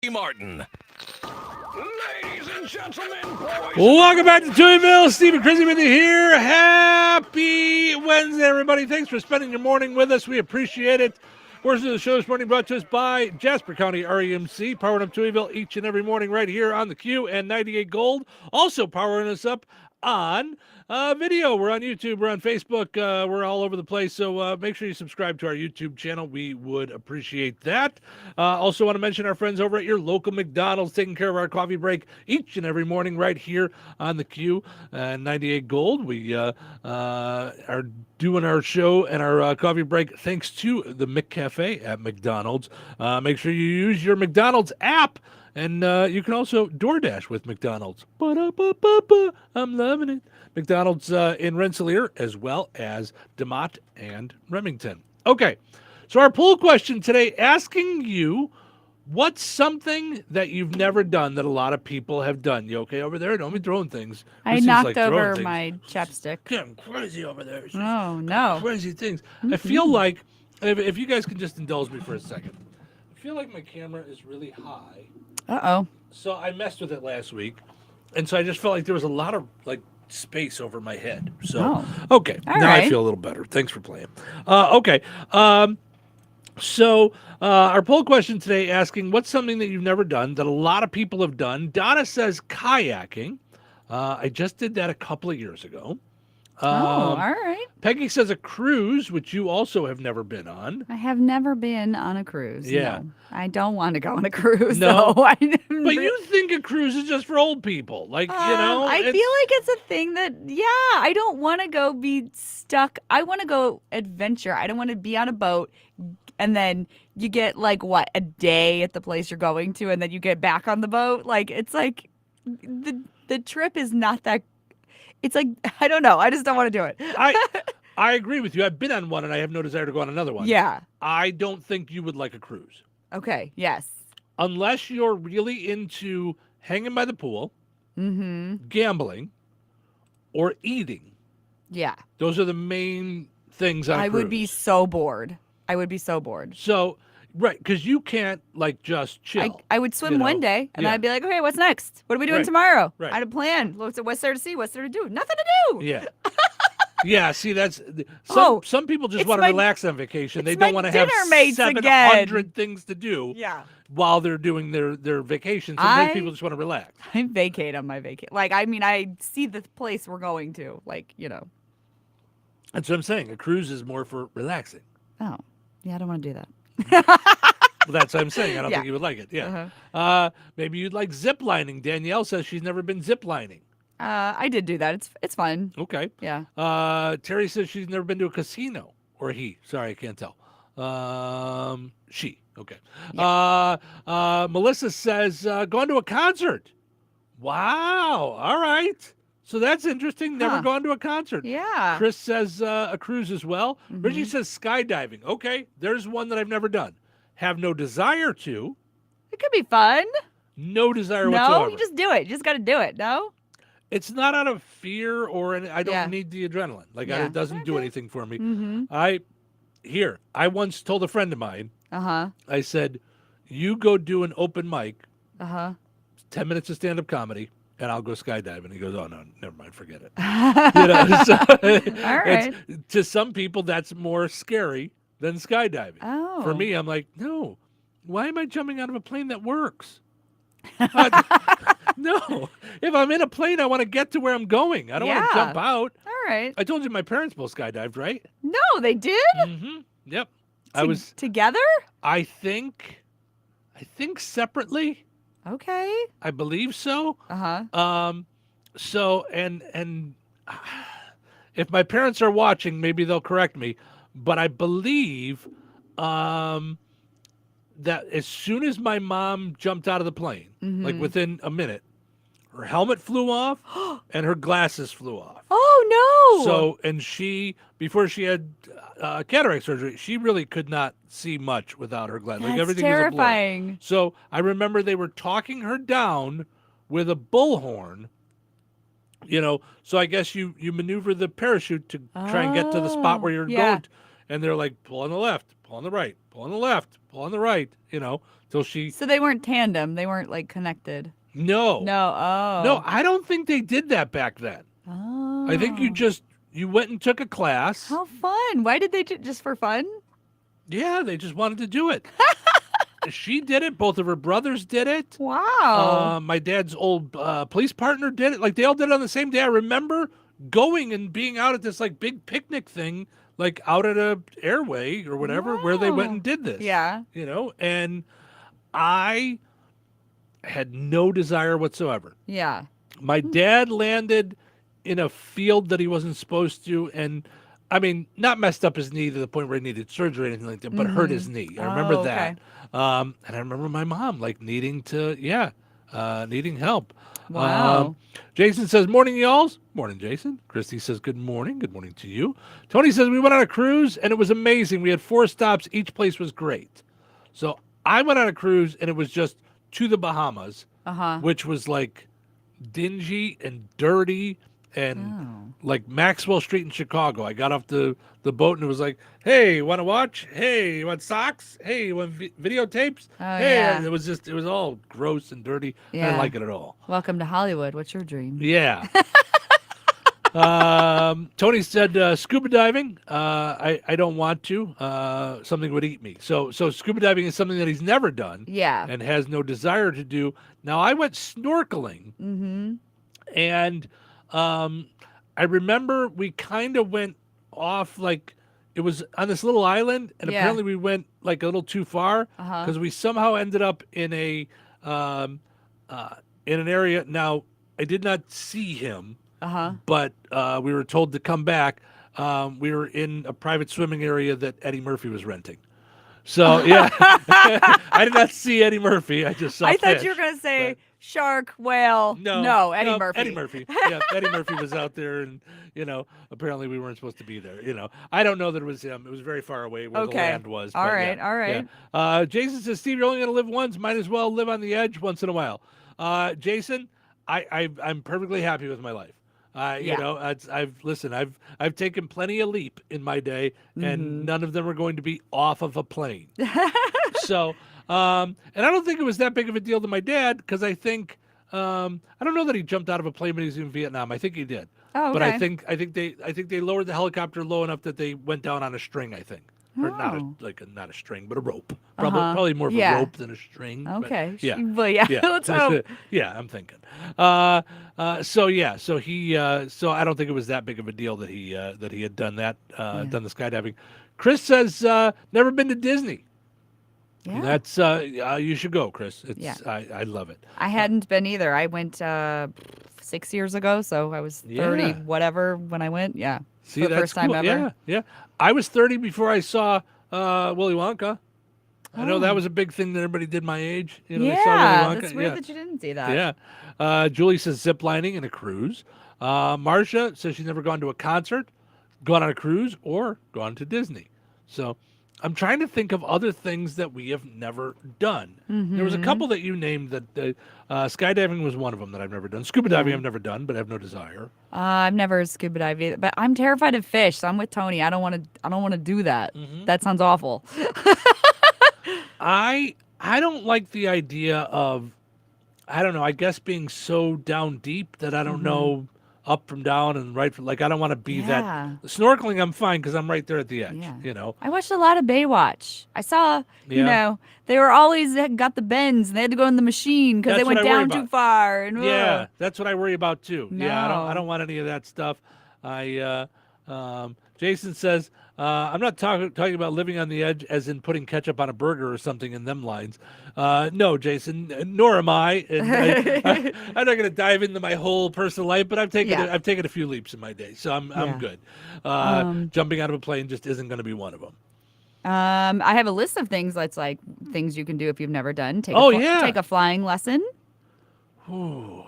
Martin. Ladies and gentlemen, boys. Welcome back to Touhyville. Stephen Crazy with you here. Happy Wednesday, everybody. Thanks for spending your morning with us. We appreciate it. Portion of the show this morning brought to us by Jasper County REMC, powering up Touhyville each and every morning right here on the Q and 98 Gold. Also powering us up on video. We're on YouTube. We're on Facebook. We're all over the place. So make sure you subscribe to our YouTube channel. We would appreciate that. Also want to mention our friends over at your local McDonald's taking care of our coffee break each and every morning right here on the Q and 98 Gold. We are doing our show and our coffee break thanks to the McCafe at McDonald's. Make sure you use your McDonald's app. And you can also DoorDash with McDonald's. Ba-da-ba-ba-ba. I'm loving it. McDonald's in Rensselaer as well as DeMott and Remington. Okay, so our poll question today asking you, what's something that you've never done that a lot of people have done? You okay over there? Don't be throwing things. I knocked over my chapstick. Getting crazy over there. Oh, no. Crazy things. I feel like, if you guys can just indulge me for a second, I feel like my camera is really high. Uh-oh. So I messed with it last week, and so I just felt like there was a lot of space over my head. So okay, All now right. I feel a little better. Thanks for playing. Okay, so our poll question today asking, what's something that you've never done that a lot of people have done? Donna says kayaking. I just did that a couple of years ago. All right. Peggy says a cruise, which you also have never been on. I have never been on a cruise. Yeah. No. I don't want to go on a cruise. No. No. But you think a cruise is just for old people. I feel like it's a thing that, I don't want to go be stuck. I want to go adventure. I don't want to be on a boat and then you get a day at the place you're going to and then you get back on the boat. It's like the trip is not that. It's like, I don't know. I just don't want to do it. I agree with you. I've been on one and I have no desire to go on another one. Yeah. I don't think you would like a cruise. Okay. Yes. Unless you're really into hanging by the pool, gambling, or eating. Yeah. Those are the main things on a I cruise. would be so bored. I would be so bored. So, right, because you can't just chill. I would swim one day and Yeah. I'd be like, okay, what's next? What are we doing Right. tomorrow? Right. I had a plan. What's there to see? What's there to do? Nothing to do. Yeah. Yeah, see, that's Oh, some people just it's want to my- relax on vacation. They it's don't my want to have dinner mates 700 things to do Yeah. while they're doing their vacation. Sometimes people just want to relax. I vacate on my vacation. I see the place we're going to. That's what I'm saying. A cruise is more for relaxing. Oh, yeah, I don't want to do that. Well, that's what I'm saying. I don't Yeah. think you would like it. Yeah. Maybe you'd like zip lining. Danielle says she's never been zip lining. I did do that. It's fun. Okay. Yeah. Terry says she's never been to a casino. Or he. Sorry, I can't tell. She. Okay. Melissa says gone to a concert. Wow. All right. So that's interesting. Never gone to a concert. Yeah. Chris says a cruise as well. Richie says skydiving. Okay. There's one that I've never done. Have no desire to. It could be fun. No desire No, whatsoever. you just do it. You just got to do it. No? It's not out of fear or I don't Yeah. need the adrenaline. Yeah. It doesn't do anything for me. Mm-hmm. I once told a friend of mine, Uh-huh. I said, you go do an open mic, Uh-huh. 10 minutes of stand-up comedy, and I'll go skydiving. He goes, oh, no, never mind, forget it. All right. To some people, that's more scary than skydiving. Oh. For me, I'm like, no, why am I jumping out of a plane that works? No, if I'm in a plane, I want to get to where I'm going. I don't want to Yeah. jump out. All right. I told you my parents both skydived, right? No, they did? Mm-hmm. Yep. I was. Together? I think separately. Okay. I believe so. Uh-huh. So and if my parents are watching, maybe they'll correct me. But I believe that as soon as my mom jumped out of the plane, like within a minute, her helmet flew off and her glasses flew off. Oh, no. So, and before she had cataract surgery, she really could not see much without her glasses. That's everything was a blur. terrifying. So I remember they were talking her down with a bullhorn. So I guess you maneuver the parachute to try and get to the spot where you're yeah. going. and they're like, pull on the left, pull on the right, pull on the left, pull on the right, till she. So they weren't tandem. They weren't like connected. No. No. Oh. No, I don't think they did that back then. Oh. I think you went and took a class. How fun. Why did they just for fun? Yeah, they just wanted to do it. She did it. Both of her brothers did it. Wow. My dad's old police partner did it. Like, they all did it on the same day. I remember going and being out at this like big picnic thing, like out at a airway or whatever, where they went and did this. Yeah. And I had no desire whatsoever. Yeah. My dad landed in a field that he wasn't supposed to, and I mean, not messed up his knee to the point where he needed surgery or anything like that, but hurt his knee. I remember that. And I remember my mom like needing help. Wow. Jason says, morning, y'alls. Morning, Jason. Christy says, good morning. Good morning to you. Tony says, we went on a cruise and it was amazing. We had 4 stops. Each place was great. So I went on a cruise and it was just to the Bahamas, which was like dingy and dirty and like Maxwell Street in Chicago. I got off the boat and it was like, hey, you want to watch? Hey, you want socks? Hey, you want videotapes? Yeah. It was all gross and dirty. I didn't like it at all. Welcome to Hollywood. What's your dream? Yeah. Tony said scuba diving. I don't want to. Something would eat me. So scuba diving is something that he's never done. Yeah. And has no desire to do. Now I went snorkeling. And I remember we kind of went off, like it was on this little island, and apparently we went like a little too far because we somehow ended up in an area. Now I did not see him, but we were told to come back. We were in a private swimming area that Eddie Murphy was renting. So yeah, I did not see Eddie Murphy. I just saw. I thought fish, you were gonna say shark, whale. No, Eddie Murphy. Eddie Murphy. Yeah, Eddie Murphy was out there, and apparently we weren't supposed to be there. I don't know that it was him. It was very far away where the land was. All but right. Yeah. Jason says, Steve, you're only gonna live once. Might as well live on the edge once in a while. Jason, I'm perfectly happy with my life. I've taken plenty of leap in my day, and none of them are going to be off of a plane. So, and I don't think it was that big of a deal to my dad, because I think I don't know that he jumped out of a plane when he was in Vietnam. I think he did. Oh, okay. But I think they lowered the helicopter low enough that they went down on a string. I think. Or not a string, but a rope. Probably more of a rope than a string. Okay. But let's hope. Yeah, I'm thinking. So I don't think it was that big of a deal that he had done that, done the skydiving. Chris says never been to Disney. Yeah. That's you should go, Chris. I love it. I hadn't been either. I went 6 years ago, so I was 30 whatever when I went. Yeah. See, for the that's first time cool. ever. Yeah. I was 30 before I saw Willy Wonka. I know that was a big thing that everybody did my age. They saw Willy Wonka. That's weird that you didn't see that. Yeah. Julie says ziplining and a cruise. Marcia says she's never gone to a concert, gone on a cruise, or gone to Disney. So I'm trying to think of other things that we have never done. There was a couple that you named that skydiving was one of them that I've never done. Scuba diving I've never done, but I have no desire. I've never scuba dived either, but I'm terrified of fish, so I'm with Tony. I don't want to do that. That sounds awful. I don't like the idea of, I don't know, I guess being so down deep that I don't know up from down and right from, like, I don't want to be that. Snorkeling, I'm fine because I'm right there at the edge, I watched a lot of Baywatch. I saw, they were always got the bends and they had to go in the machine because they went down too far. And, that's what I worry about too. No. Yeah, I don't want any of that stuff. Jason says, I'm not talking about living on the edge as in putting ketchup on a burger or something in them lines. No, Jason, nor am I. And I'm not going to dive into my whole personal life, but I've taken a few leaps in my day, so I'm good. Jumping out of a plane just isn't going to be one of them. I have a list of things that's like things you can do if you've never done. Take a flying lesson. Ooh.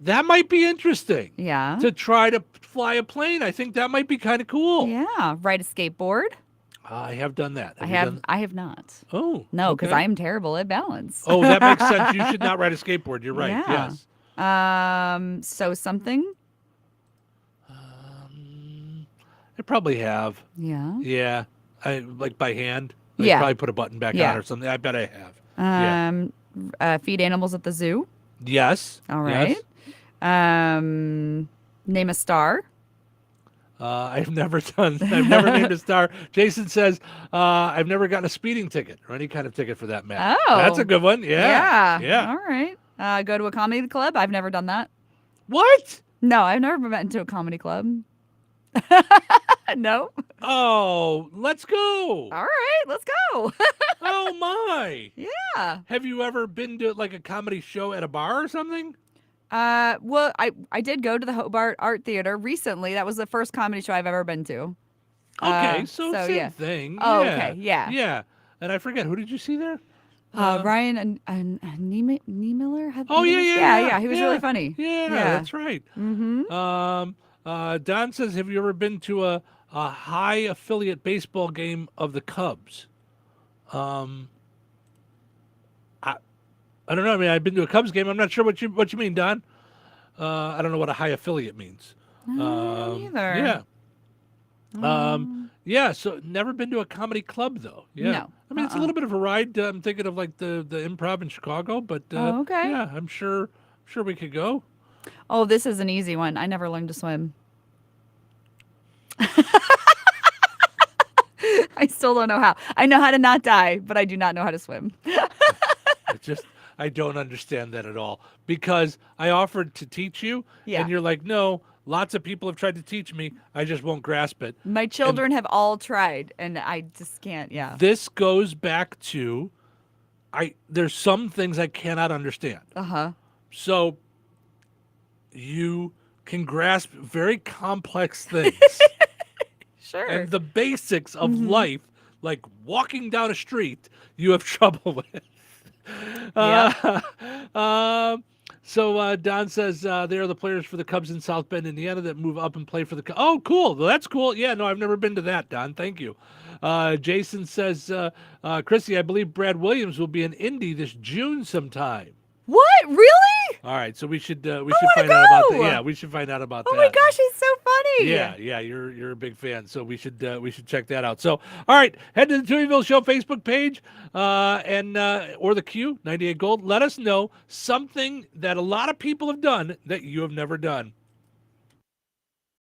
That might be interesting. Yeah. To try to fly a plane. I think that might be kind of cool. Yeah. Ride a skateboard. I have done that. I have not. Oh. No, because I am terrible at balance. Oh, that makes sense. You should not ride a skateboard. You're right. Yeah. Yes. Sew something. I probably have. Yeah. Yeah. I like by hand. Like Yeah. probably put a button back Yeah. on or something. I bet I have. Yeah. Feed animals at the zoo. Yes. All Yes. right. Name a star. I've never named a star. Jason says, I've never gotten a speeding ticket or any kind of ticket for that matter. Oh. That's a good one. Yeah. Yeah. Yeah. All right. Go to a comedy club. I've never done that. What? No, I've never been to a comedy club. No. Oh, let's go. All right, let's go. Oh my. Yeah. Have you ever been to like a comedy show at a bar or something? Well, I did go to the Hobart Art Theater recently. That was the first comedy show I've ever been to. Okay, so same yeah. thing. Oh, Yeah. okay, yeah. Yeah. And I forget, who did you see there? Ryan and Niemiller had. Oh, yeah. He was really funny. Yeah, that's right. Mm-hmm. Don says, have you ever been to a high affiliate baseball game of the Cubs? I don't know. I mean, I've been to a Cubs game. I'm not sure what you mean, Don. I don't know what a high affiliate means. Neither. Yeah. Yeah. So never been to a comedy club though. Yeah. No. I mean, it's a little bit of a ride. I'm thinking of like the Improv in Chicago, but Oh, okay. yeah, I'm sure we could go. Oh, this is an easy one. I never learned to swim. I still don't know how. I know how to not die, but I do not know how to swim. I don't understand that at all because I offered to teach you, Yeah. and you're like, no. Lots of people have tried to teach me. I just won't grasp it. My children have all tried, and I just can't. Yeah. This goes back to, there's some things I cannot understand. Uh-huh. So you can grasp very complex things Sure. and the basics of life, like walking down a street, you have trouble with. So Don says they are the players for the Cubs in South Bend, Indiana that move up and play for the Cubs. Oh, cool. Well, that's cool. Yeah, no, I've never been to that, Don. Thank you. Jason says, Chrissy, I believe Brad Williams will be in Indy this June sometime. What? Really? All right, so we should find go! out about that. Yeah, we should find out about that. Oh my gosh, he's so funny. Yeah, you're a big fan, so we should check that out. So, all right, head to the Touhyville Show Facebook page, and or the Q 98 Gold. Let us know something that a lot of people have done that you have never done.